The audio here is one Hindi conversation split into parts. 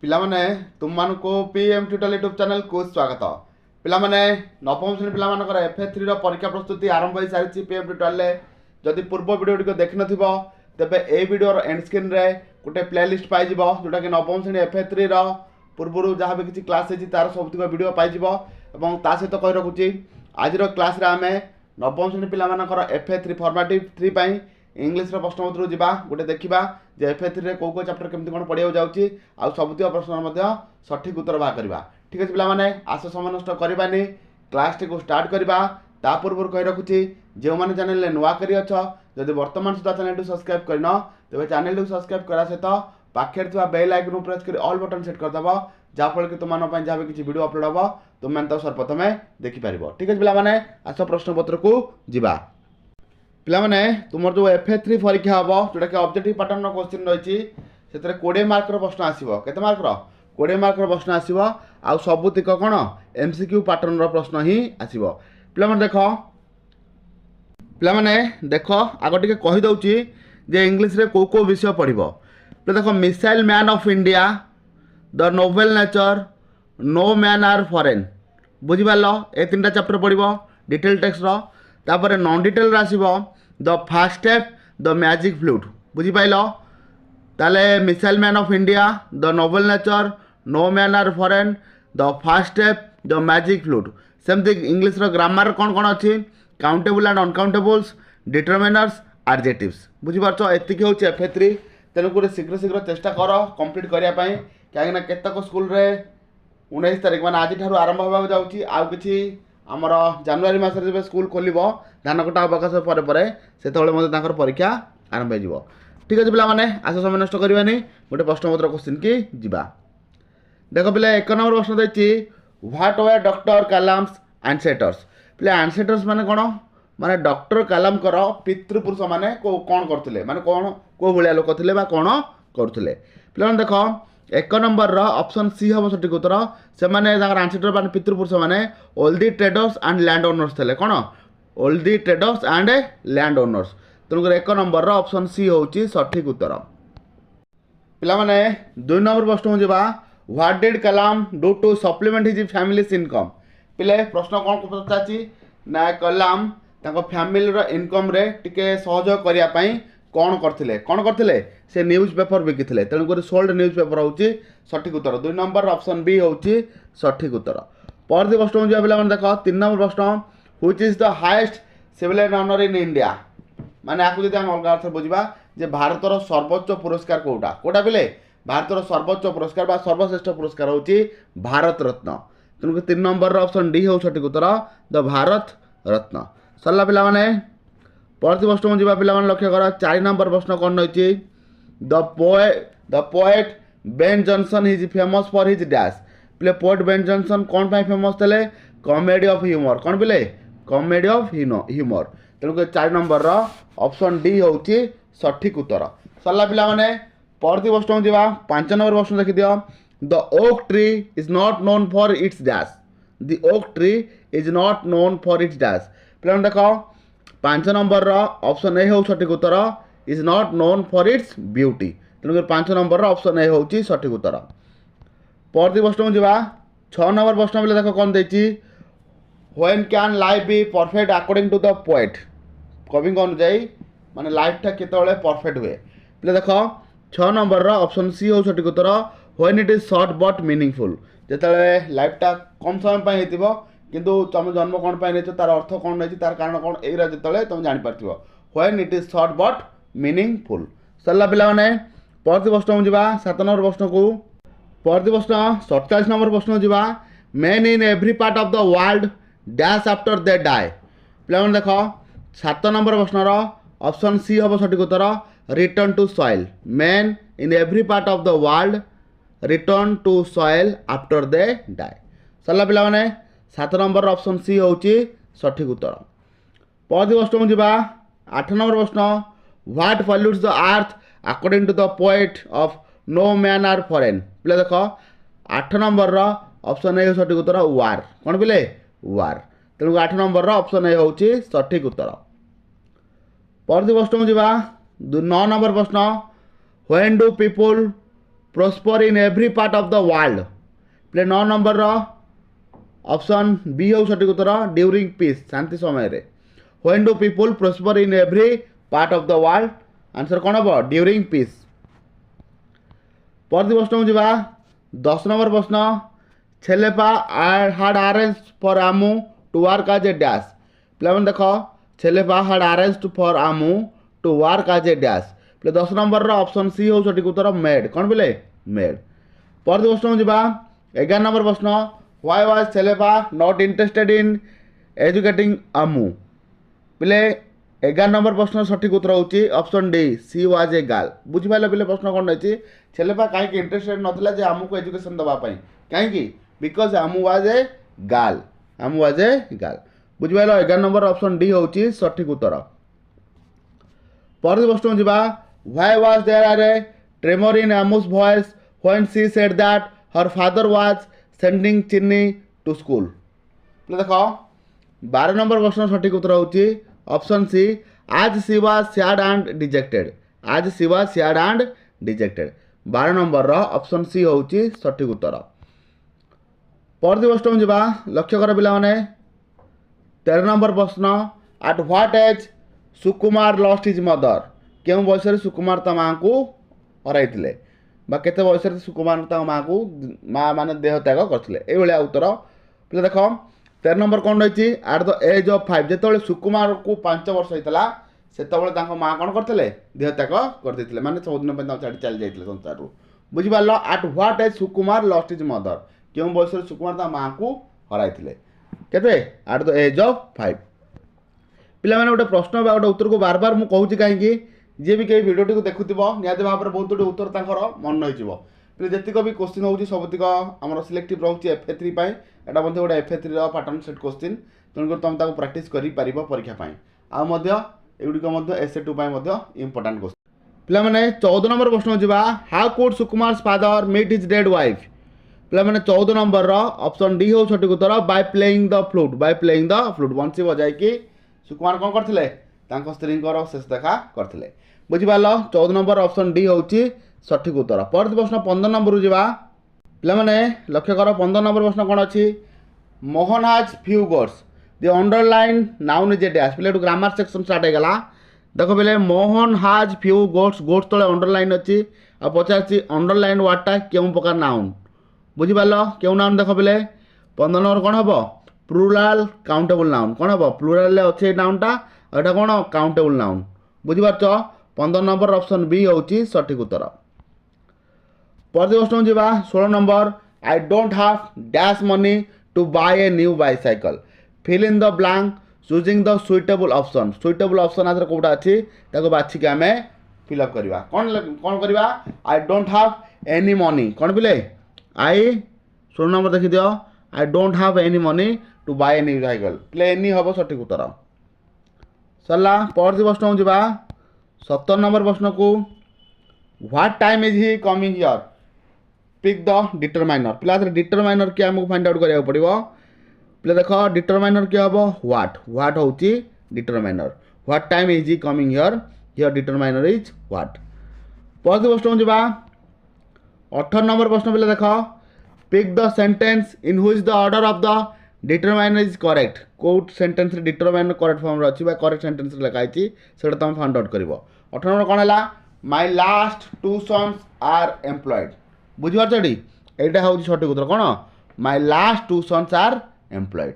पिलामाने तुम मान को पीएम ट्यूटोरियल यूट्यूब चैनल को स्वागत। पिलामाने नवम श्रेणी पिलामानकर FA3 रो परीक्षा प्रस्तुति आरंभ हो सारी पीएम ट्यूटोरियल जदि पूर्व वीडियो टिको देखि नथिबो तबे ए वीडियो रो एंड स्क्रीन रे गोटे प्लेलिस्ट पाई जिवो जोटा कि नवम श्रेणी FA3 रो पूर्वरु जहाँ भी किसी क्लास है तार सब वीडियो पाई जिवो एवं ता सहित कहि रखुची आज रो क्लास रे आमे नवम श्रेणी पिलामानकर FA3 फॉर्मेटिव 3 पाई इंग्लिश प्रश्न पत्र जी गोटे देखा जे FA3 रे को चैप्टर केमती कौन पढ़ा जाऊँगी आ सबुत प्रश्न सठिक उत्तर बाहर करवा। ठीक अच्छे पे आस समय नष्ट करवानी क्लास टी को स्टार्ट करवा। ता पूर्व कही रखुची जो मैंने चैनल नुआ कर जदि वर्तमान सुधा चैनल को सब्सक्राइब करन तेज चैनल को सब्सक्राइब करा सहित पाखे बेल आइकन प्रेस कर ऑल बटन सेट करदेव जहाँफल कि तुम जहाँ भी किसी वीडियो अपलोड हम तुम तो सर्वप्रथम देखिपार। ठीक अच्छे पे आस प्रश्न पत्र को जीवा। पिलामाने तुम जो FA3 परीक्षा हम जोटा कि ऑब्जेक्टिव पैटर्न क्वेश्चन रही से 20 मार्क प्रश्न आसो के मार्क 20 मार्क प्रश्न आसो आ सबुतिक कौन MCQ पैटर्न प्रश्न ही आसो। पिलामाने देख आग टे कहीदे जे इंग्लिश रे को विषय पढ़ देख missile man of India the noble nature no man are foreign बुझिपार ए 3टा चैप्टर पढ़ डिटेल टेक्स्ट तापर नॉन डिटेल आसब the first step the magic flute बुझिपाल ताले missile man of India the noble nature no man are foreign the first step the magic flute सेमती इंग्लिश ग्रामर कौन कौन अच्छी countable and uncountables determiners adjectives बुझिपार एति हूँ FA3 तेणुक शीघ्र शीघ्र चेष्टा कर कंप्लीट करने कहीं केतक स्कूल रे 19 तारीख मैंने आज आरंभ होगा जाऊँगी आउ कि आमर जानुरी मसरे जब स्कूल खोल धान कटा अवकाश पर परीक्षा आरंभ हो। ठीक अच्छे पे आस समय नष्ट करवानी गोटे प्रश्नपत्र क्वेश्चन की जीवा। देख पे 1 नंबर प्रश्न देखिए व्हाट वे डॉक्टर कलाम्स एंसेटर्स पे एंसेटर्स माने कौन माने डॉक्टर कलाम कर पितृपुरुष माने कौन करते माने कौन को भाया लोक थे कौन करते पे देख 1 नंबर ऑप्शन सी हम सठिक उत्तर से आंसर मान पितृपुरुष मैंने ओल्डी ट्रेडर्स एंड लैंड ओनर्स थे कौन ओल्डी ट्रेडर्स एंड लैंड ओनर्स तेणुक 1 नंबर ऑप्शन सी हूँ सठिक उत्तर। पे 2 नंबर प्रश्न जा what did Kalam do to supplement his families income पे प्रश्न कौन पचार ना कलाम फैमिली इनकम रे टिके सहयोग करने कौन करते से न्यूज पेपर बिकिले तेणुक सोल्ड न्यूज पेपर हूँ सठिक उत्तर 2 नंबर ऑप्शन बी हूँ सठिक उत्तर। परवर्ती प्रश्न जो पे देख 3 नंबर प्रश्न which is the highest civil honour in India माने आपको जब अलग अर्थ बुझा जे भारतर सर्वोच्च पुरस्कार कोटा कोटा पे भारतर सर्वोच्च पुरस्कार बा सर्वश्रेष्ठ पुरस्कार हूँ Bharat Ratna तेणुक 3 number option D हूँ सठिक उत्तर द भारत रत्न। सरला पे परवर्ती प्रश्न जा पे लक्ष्य कर 4 नंबर प्रश्न कौन रही the poet Ben Jonson is famous for his dash पे पोएट बेन जॉनसन कौन पाई फेमस थे कॉमेडी ऑफ ह्यूमर कौन पे कॉमेडी ऑफ ह्यूमर तेणुक 4 नंबर ऑप्शन डी हूँ सठिक उत्तर। सरला पे परवर्ती प्रश्न जा 5 नंबर प्रश्न देखी दियो the oak tree is not known for its dash the oak tree is not known for its dash पे देख 5 नंबर ऑप्शन ए हूँ सठिक उत्तर is not known for its beauty तेणुक 5 नंबर ऑप्शन ए हूँ सठिक उत्तर। परवर्ती प्रश्न जा 6 नंबर प्रश्न पे देख कौन देखिए when can life be perfect according to the poet कवि अनुजाई माने लाइफटा केतबेले परफेक्ट हुए पे देख 6 नंबर ऑप्शन सी हूँ सठिक उत्तर when it is short but meaningful जिते लाइफटा कम समय हो किंतु तुम जन्म कौन पाई नहीं तार अर्थ कौन नहीं तार कारण कौन एरा जो तुम जापर when it is short but meaningful. सरला पे परवर्ती प्रश्न जा 7 नंबर प्रश्न को परवर्ती प्रश्न 47 नंबर प्रश्न जा men in every part of the world dash after they die पे देख 7 नंबर प्रश्न ऑप्शन सी हम सठिक उत्तर return to soil men in every part of the world return to soil after they die. सरला पे 7 नंबर ऑप्शन सी हूँ सठिक उत्तर। परवर्ती प्रश्न जा 8 नंबर प्रश्न what pollutes the earth according to the poet of no man are foreign पे देख 8 नंबर ऑप्शन ए सठिक उत्तर वार कौन पे वार तेणुक 8 नंबर ऑप्शन ए हूँ सठिक उत्तर। परवर्ती प्रश्न जा 9 नंबर प्रश्न when do people prosper in every part of the world प्ले 9 नंबर ऑप्शन बी हो सठिक उत्तर ड्यूरिंग पीस शांति समय रे when do people prosper in every part of the world answer कौन हम ड्यूरिंग पीस। परवर्ती प्रश्न को जा 10 नंबर प्रश्न Chellappa had arrange for Amu to work as a dash पे देख Chellappa had arrange for Amu to work as a dash पे 10 नंबर ऑप्शन सी हो सठिक उत्तर मेड कौन बोले मेड। परवर्ती प्रश्न को जा 11 नंबर प्रश्न why was Chellappa not interested in educating Amu पे 11 नंबर प्रश्न सठिक उत्तर होची option D she was a girl बुझिपाले पे प्रश्न कौन रही छेलेपा कहीं इंटरेस्टेड नथिला जे आमू को एजुकेशन दबा पाई कहीं because Amu was a girl Amu was a girl बुझिपाले 11 नंबर ऑप्शन डी होची सठिक उत्तर। परवर्ती प्रश्न को जा why was there are a tremor in Amu's voice when she said that her father was sending Chinni to school देख 12 नंबर प्रश्न सठिक उत्तर होची option C as she was sad and dejected as she was sad and dejected 12 number option C होची सठिक उत्तर। परवर्ती प्रश्न को जा लक्ष्य कर पिला माने 13 नंबर प्रश्न at what age Sukumar lost his mother क्यों बयस सुकुमार ता माँ को हराइले केते बयस सुकुमार ता माँ को माँ माने देह त्याग करथिले ए भलिया उत्तर पे देख 13 नंबर कौन रही एट द एज ऑफ 5 जो सुकुमार को 5 वर्ष होता से माँ कौन करते देह त्याग करते माने सबुदिन छाड़ी चली जाते संसार बुझिपार at what age Sukumar lost his mother क्यों बयस सुकुमार ता माँ को हराइले केते एट द एज ऑफ 5 पिला माने गोटे प्रश्न गोटे उत्तर को बार बार मुझे कहूँ कहीं जी भी कहीं भिडियो देखुव निहती भाव में बहुत गुटे उत्तर तांकर मन रही जीक भी क्वेश्चन हो सबुतिक आम सिलेक्टिव रोचे FA3 एटा गोटे FA3 पैटर्न सेट क्वेश्चन तेणुकर तुम प्राक्ट कर परीक्षा एगुड़िक SA2 इंपोर्टाट क्वेश्चन पे 14 नंबर प्रश्न जा how could Sukumar father meet his dead wife पे 14 नंबर ऑप्शन डी हो सठिक उत्तर बाय प्लेइंग द फ्लूट बंसी बजाई कि सुकुमार कौन करथिले स्त्री शेष देखा करथिले बुझिपार 14 नंबर ऑप्शन डी होची सठिक उत्तर। परवर्ती प्रश्न 15 नंबर जा पे लक्ष्य कर 15 नंबर प्रश्न कौन अच्छी मोहन हाज few goats the underline noun is a dash पे ग्रामर सेक्शन स्टार्ट होगा देख पे मोहन हाज फ्यू गोट्स तले अंडरलाइन अच्छी आ पचार अंडरलाइन वार्डटा क्यों प्रकार नाउन बुझिपार क्यों नाउन देख पे 15 नंबर कौन हम प्लुराल काउंटेबल नाउन कौन हम प्लुराल अच्छे नाउनटा एटा कौन काउंटेबल नाउन बुझिपार 15 नंबर ऑप्शन बी होची सठिक उत्तर। परवर्ती प्रश्न जा 16 number I don't have dash money to buy a new bicycle fill in the blank choosing the suitable option आदर कोटा अच्छी बाछिक आम फिलअप करवा कौन करवा I don't have any money कौन पिले आई 16 नंबर देखी दियो I don't have any money to buy a new cycle प्ले एनी हम सठिक उत्तर सरला। परवर्ती प्रश्न जा 17 नंबर प्रश्न को what time is he coming here pick the determiner पिला डिटरमाइनर क्या आमको फाइंड आउट करिया पड़िबो पे देख डिटरमाइनर क्या हम व्हाट होची determiner what time is he coming here determiner is what. परवर्ती प्रश्न जा 18 नंबर प्रश्न पे देख pick the sentence in which the order of the determiner is correct कोट सेंटेंस डिटरमाइनर करेक्ट फॉर्म अच्छी करेक्ट सेंटेंस लिखाई से तुम फाइंड आउट कर 18 नंबर कौन है my last 2 sons are employed बुझीपार यहाँ हूँ सठिक उत्तर कौन my last 2 sons are employed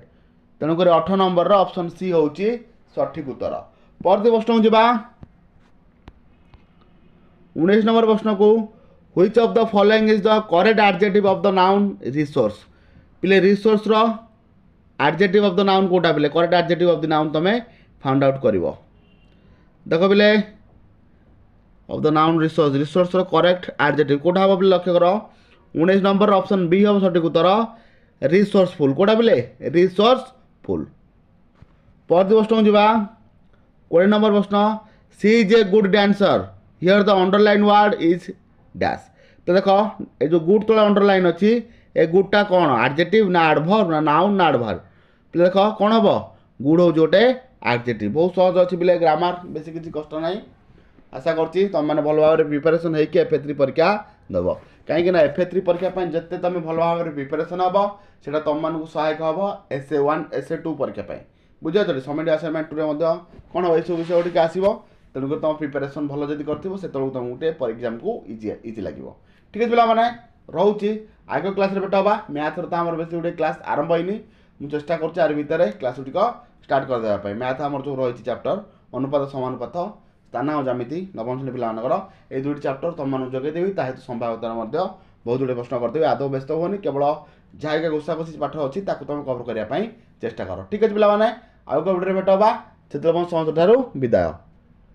तेणुक 18 नंबर ऑप्शन सी हूँ सठिक उत्तर। परवर्ती प्रश्न को जा 19 नंबर प्रश्न को which of the following is the correct adjective of the noun resource पिले रिसोर्स रो एडजेक्टिव ऑफ द नाउन कोटा पिले correct adjective of the noun तुम फाउंड आउट कर देख पिले ऑफ द नाउन रिसोर्स रो करेक्ट एडजेक्टिव कोटा हम पिले लक्ष्य कर 19 नंबर ऑप्शन बी हम सठिक उत्तर रिसोर्सफुल कोटा पिले रिसोर्सफुल। परवर्ती प्रश्न जा 20 नंबर प्रश्न she is a good dancer here the underline word is dash तो देख ये जो गुड तले अंडरलाइन अच्छी ए गुडटा कौन एडजेक्टिव ना एडवर्ब ना नाउन ना एडवर्ब पे देख कौन हम गुड हो गोटे एडजेक्टिव बहुत सहज अच्छी पिले ग्रामर बेसी किसी कष्ट ना आशा करती तुम मैंने भल भाव में प्रिपेरेसन होकर FA3 परीक्षा देव कहीं FA3 परीक्षा जिते तुम भल भाव में प्रिपेरेसन हम से तुम मानक सहायक हम SA1 SA2 परीक्षा बुझे समिट असाइनमेंट टू कौन हम यू विषय टी आसो तेणुक तुम प्रिपेरेसन भल जब कर से तुमको गोटे एग्जाम को इजी लगे। ठीक है पे रोचे आग क्लास भेट हाँ मैथर तो आम बेस गोटे क्लास आरंभ होनी मुझे चेष्टा कर भितर क्लास गुटिक स्टार्ट करदेवाई मैथ आम जो रही चैप्टर अनुपात समानुपात स्थान और जमिति नवम श्रेणी पिलाମାନଙ୍କର ये दुईटी चैप्टर तुम मानक जगेदेवी ताकि संभाव्यता बहुत गुड़े प्रश्न करदेवी आदौ व्यस्त होनी केवल जहाँ घोषाघोषी पाठ अच्छी तुम कवर करने चेष्टा कर। ठीक है पे आउ को भिडियो भेट हाँ से समस्त विदाय।